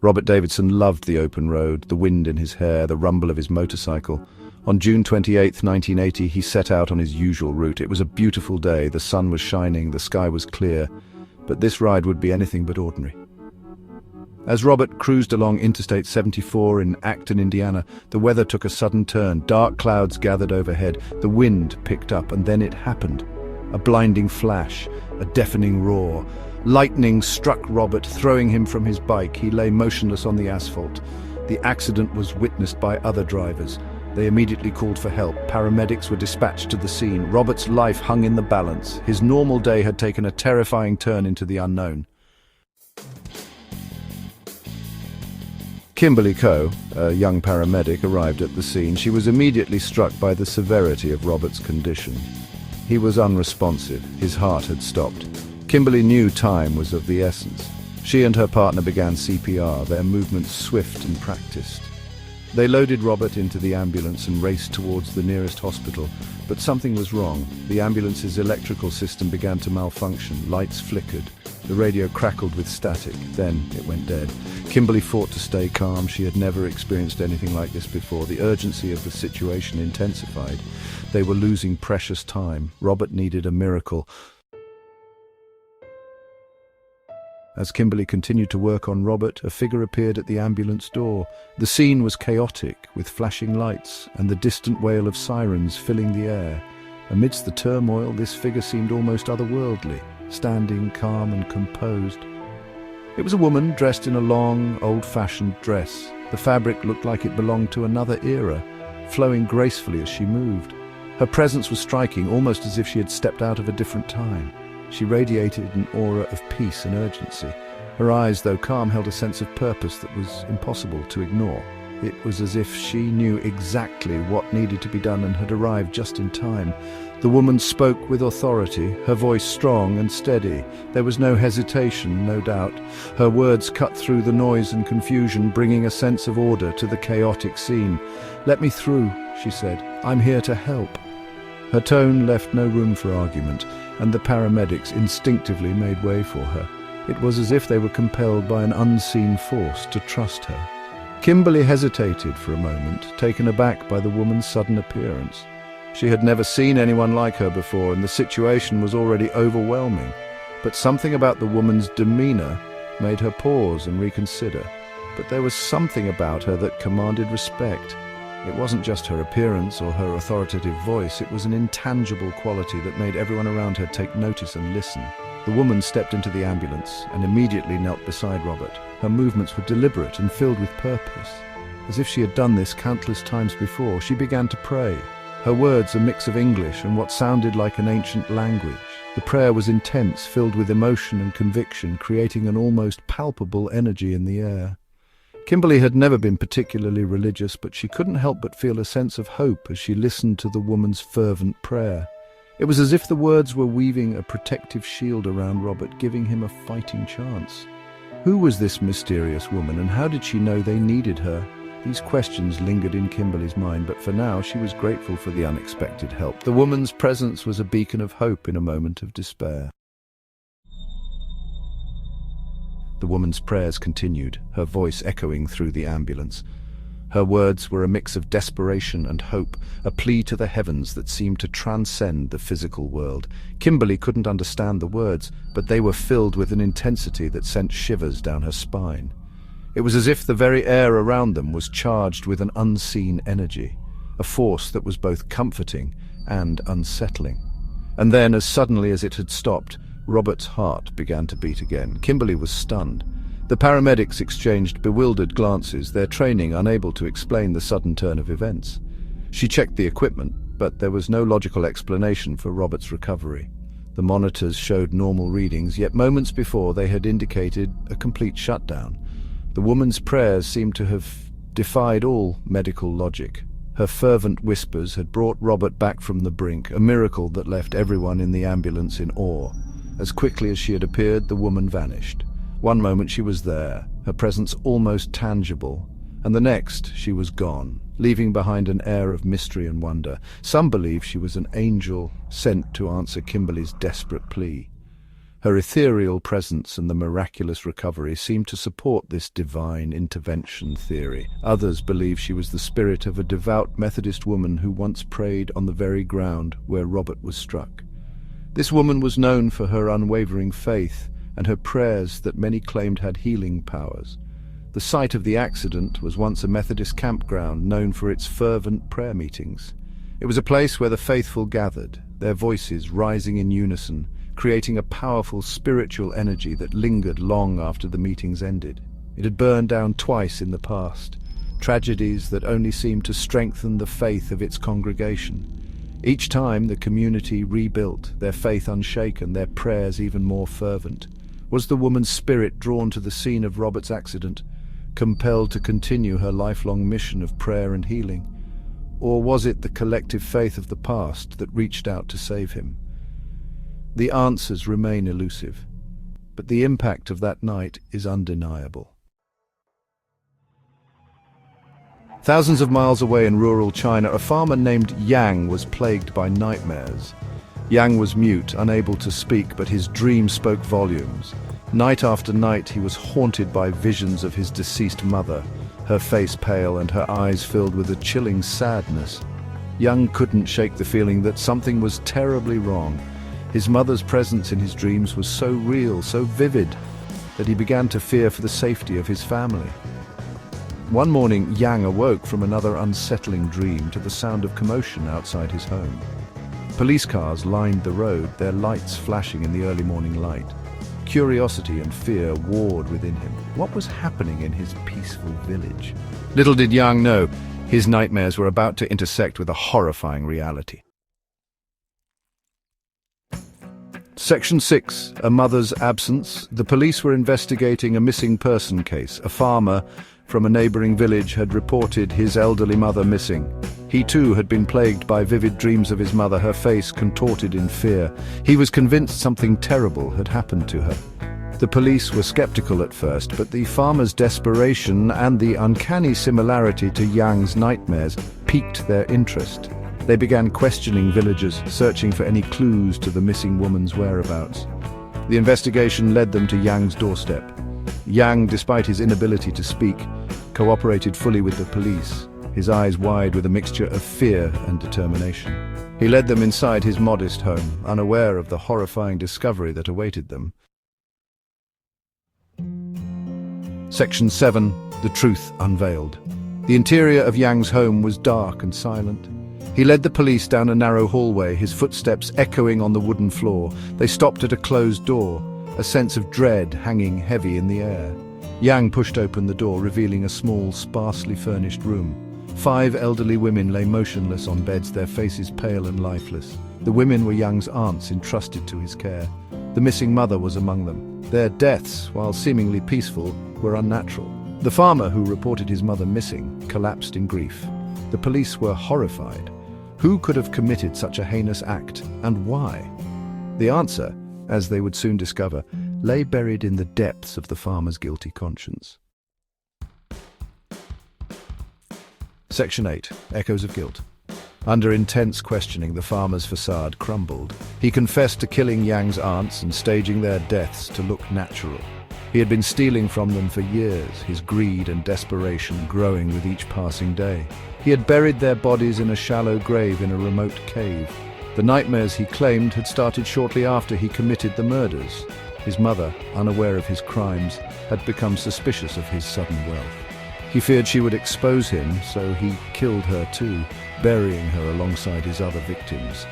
Robert Davidson loved the open road, the wind in his hair, the rumble of his motorcycle. On June 28, 1980, he set out on his usual route. It was a beautiful day, the sun was shining, the sky was clear, but this ride would be anything but ordinary. As Robert cruised along Interstate 74 in Acton, Indiana, the weather took a sudden turn. Dark clouds gathered overhead, the wind picked up, and then it happened. A blinding flash, a deafening roar. Lightning struck Robert, throwing him from his bike. He lay motionless on the asphalt. The accident was witnessed by other drivers. They immediately called for help. Paramedics were dispatched to the scene. Robert's life hung in the balance. His normal day had taken a terrifying turn into the unknown. Kimberly Coe, a young paramedic, arrived at the scene. She was immediately struck by the severity of Robert's condition. He was unresponsive. His heart had stopped. Kimberly knew time was of the essence. She and her partner began CPR, their movements swift and practiced. They loaded Robert into the ambulance and raced towards the nearest hospital, but something was wrong. The ambulance's electrical system began to malfunction. Lights flickered. The radio crackled with static. Then it went dead. Kimberly fought to stay calm. She had never experienced anything like this before. The urgency of the situation intensified. They were losing precious time. Robert needed a miracle. As Kimberly continued to work on Robert, a figure appeared at the ambulance door. The scene was chaotic, with flashing lights and the distant wail of sirens filling the air. Amidst the turmoil, this figure seemed almost otherworldly, standing calm and composed. It was a woman dressed in a long, old-fashioned dress. The fabric looked like it belonged to another era, flowing gracefully as she moved. Her presence was striking, almost as if she had stepped out of a different time. She radiated an aura of peace and urgency. Her eyes, though calm, held a sense of purpose that was impossible to ignore. It was as if she knew exactly what needed to be done and had arrived just in time. The woman spoke with authority, her voice strong and steady. There was no hesitation, no doubt. Her words cut through the noise and confusion, bringing a sense of order to the chaotic scene. "Let me through," she said. "I'm here to help." Her tone left no room for argument, and the paramedics instinctively made way for her. It was as if they were compelled by an unseen force to trust her. Kimberly hesitated for a moment, taken aback by the woman's sudden appearance. She had never seen anyone like her before, and the situation was already overwhelming. But something about the woman's demeanor made her pause and reconsider. But there was something about her that commanded respect. It wasn't just her appearance or her authoritative voice, it was an intangible quality that made everyone around her take notice and listen. The woman stepped into the ambulance and immediately knelt beside Robert. Her movements were deliberate and filled with purpose. As if she had done this countless times before, she began to pray. Her words a mix of English and what sounded like an ancient language. The prayer was intense, filled with emotion and conviction, creating an almost palpable energy in the air. Kimberly had never been particularly religious, but she couldn't help but feel a sense of hope as she listened to the woman's fervent prayer. It was as if the words were weaving a protective shield around Robert, giving him a fighting chance. Who was this mysterious woman, and how did she know they needed her? These questions lingered in Kimberly's mind, but for now she was grateful for the unexpected help. The woman's presence was a beacon of hope in a moment of despair. The woman's prayers continued, her voice echoing through the ambulance. Her words were a mix of desperation and hope, a plea to the heavens that seemed to transcend the physical world. Kimberly couldn't understand the words, but they were filled with an intensity that sent shivers down her spine. It was as if the very air around them was charged with an unseen energy, a force that was both comforting and unsettling. And then, as suddenly as it had stopped, Robert's heart began to beat again. Kimberly was stunned. The paramedics exchanged bewildered glances, their training unable to explain the sudden turn of events. She checked the equipment, but there was no logical explanation for Robert's recovery. The monitors showed normal readings, yet moments before they had indicated a complete shutdown. The woman's prayers seemed to have defied all medical logic. Her fervent whispers had brought Robert back from the brink, a miracle that left everyone in the ambulance in awe. As quickly as she had appeared, the woman vanished. One moment she was there, her presence almost tangible, and the next she was gone, leaving behind an air of mystery and wonder. Some believe she was an angel sent to answer Kimberly's desperate plea. Her ethereal presence and the miraculous recovery seemed to support this divine intervention theory. Others believe she was the spirit of a devout Methodist woman who once prayed on the very ground where Robert was struck. This woman was known for her unwavering faith and her prayers that many claimed had healing powers. The site of the accident was once a Methodist campground known for its fervent prayer meetings. It was a place where the faithful gathered, their voices rising in unison, creating a powerful spiritual energy that lingered long after the meetings ended. It had burned down twice in the past, tragedies that only seemed to strengthen the faith of its congregation. Each time the community rebuilt, their faith unshaken, their prayers even more fervent. Was the woman's spirit drawn to the scene of Robert's accident, compelled to continue her lifelong mission of prayer and healing? Or was it the collective faith of the past that reached out to save him? The answers remain elusive, but the impact of that night is undeniable. Thousands of miles away in rural China, a farmer named Yang was plagued by nightmares. Yang was mute, unable to speak, but his dreams spoke volumes. Night after night he was haunted by visions of his deceased mother, her face pale and her eyes filled with a chilling sadness. Yang couldn't shake the feeling that something was terribly wrong. His mother's presence in his dreams was so real, so vivid, that he began to fear for the safety of his family. One morning, Yang awoke from another unsettling dream to the sound of commotion outside his home. Police cars lined the road, their lights flashing in the early morning light. Curiosity and fear warred within him. What was happening in his peaceful village? Little did Yang know, his nightmares were about to intersect with a horrifying reality. Section 6. A mother's absence. The police were investigating a missing person case. A farmer from a neighboring village had reported his elderly mother missing. He too had been plagued by vivid dreams of his mother, her face contorted in fear. He was convinced something terrible had happened to her. The police were skeptical at first, but the farmer's desperation and the uncanny similarity to Yang's nightmares piqued their interest. They began questioning villagers, searching for any clues to the missing woman's whereabouts. The investigation led them to Yang's doorstep. Yang, despite his inability to speak, cooperated fully with the police, his eyes wide with a mixture of fear and determination. He led them inside his modest home, unaware of the horrifying discovery that awaited them. Section 7. The Truth Unveiled. The interior of Yang's home was dark and silent. He led the police down a narrow hallway, his footsteps echoing on the wooden floor. They stopped at a closed door, a sense of dread hanging heavy in the air. Yang pushed open the door, revealing a small, sparsely furnished room. 5 elderly women lay motionless on beds, their faces pale and lifeless. The women were Yang's aunts entrusted to his care. The missing mother was among them. Their deaths, while seemingly peaceful, were unnatural. The farmer who reported his mother missing collapsed in grief. The police were horrified. Who could have committed such a heinous act, and why? The answer, as they would soon discover, lay buried in the depths of the farmer's guilty conscience. Section 8. Echoes of Guilt. Under intense questioning, the farmer's facade crumbled. He confessed to killing Yang's aunts and staging their deaths to look natural. He had been stealing from them for years, his greed and desperation growing with each passing day. He had buried their bodies in a shallow grave in a remote cave. The nightmares, he claimed, had started shortly after he committed the murders. His mother, unaware of his crimes, had become suspicious of his sudden wealth. He feared she would expose him, so he killed her too, burying her alongside his other victims.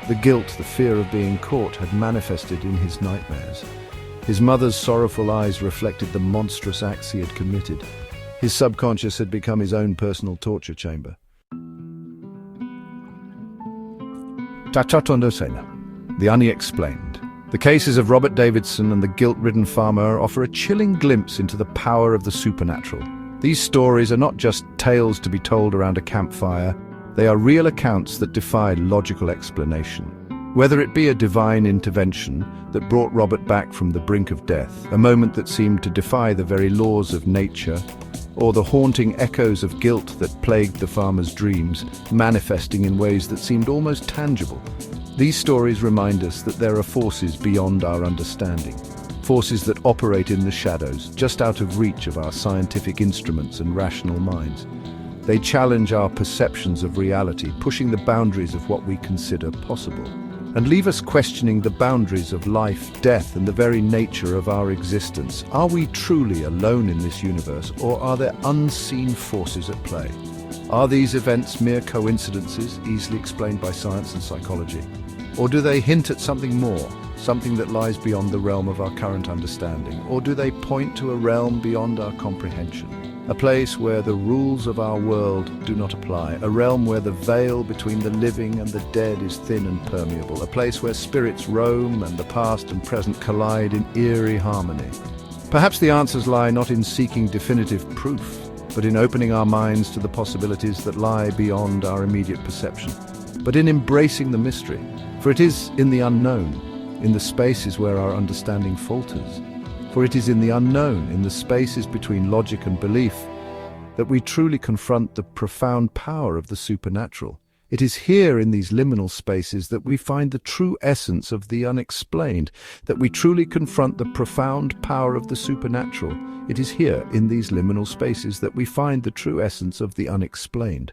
The guilt, the fear of being caught, had manifested in his nightmares. His mother's sorrowful eyes reflected the monstrous acts he had committed. His subconscious had become his own personal torture chamber. Tachotondosena, the unexplained. The cases of Robert Davidson and the guilt-ridden farmer offer a chilling glimpse into the power of the supernatural. These stories are not just tales to be told around a campfire. They are real accounts that defy logical explanation. Whether it be a divine intervention that brought Robert back from the brink of death, a moment that seemed to defy the very laws of nature, or the haunting echoes of guilt that plagued the farmer's dreams, manifesting in ways that seemed almost tangible, These stories remind us that there are forces beyond our understanding, forces that operate in the shadows, just out of reach of our scientific instruments and rational minds. They challenge our perceptions of reality, pushing the boundaries of what we consider possible, and leave us questioning the boundaries of life, death, and the very nature of our existence. Are we truly alone in this universe, or are there unseen forces at play? Are these events mere coincidences, easily explained by science and psychology? Or do they hint at something more, something that lies beyond the realm of our current understanding? Or do they point to a realm beyond our comprehension? A place where the rules of our world do not apply, a realm where the veil between the living and the dead is thin and permeable, a place where spirits roam and the past and present collide in eerie harmony. Perhaps the answers lie not in seeking definitive proof, but in opening our minds to the possibilities that lie beyond our immediate perception, but in embracing the mystery. For it is in the unknown, in the spaces where our understanding falters. For it is in the unknown, in the spaces between logic and belief, that we truly confront the profound power of the supernatural. It is here in these liminal spaces that we find the true essence of the unexplained, that we truly confront the profound power of the supernatural. It is here in these liminal spaces that we find the true essence of the unexplained.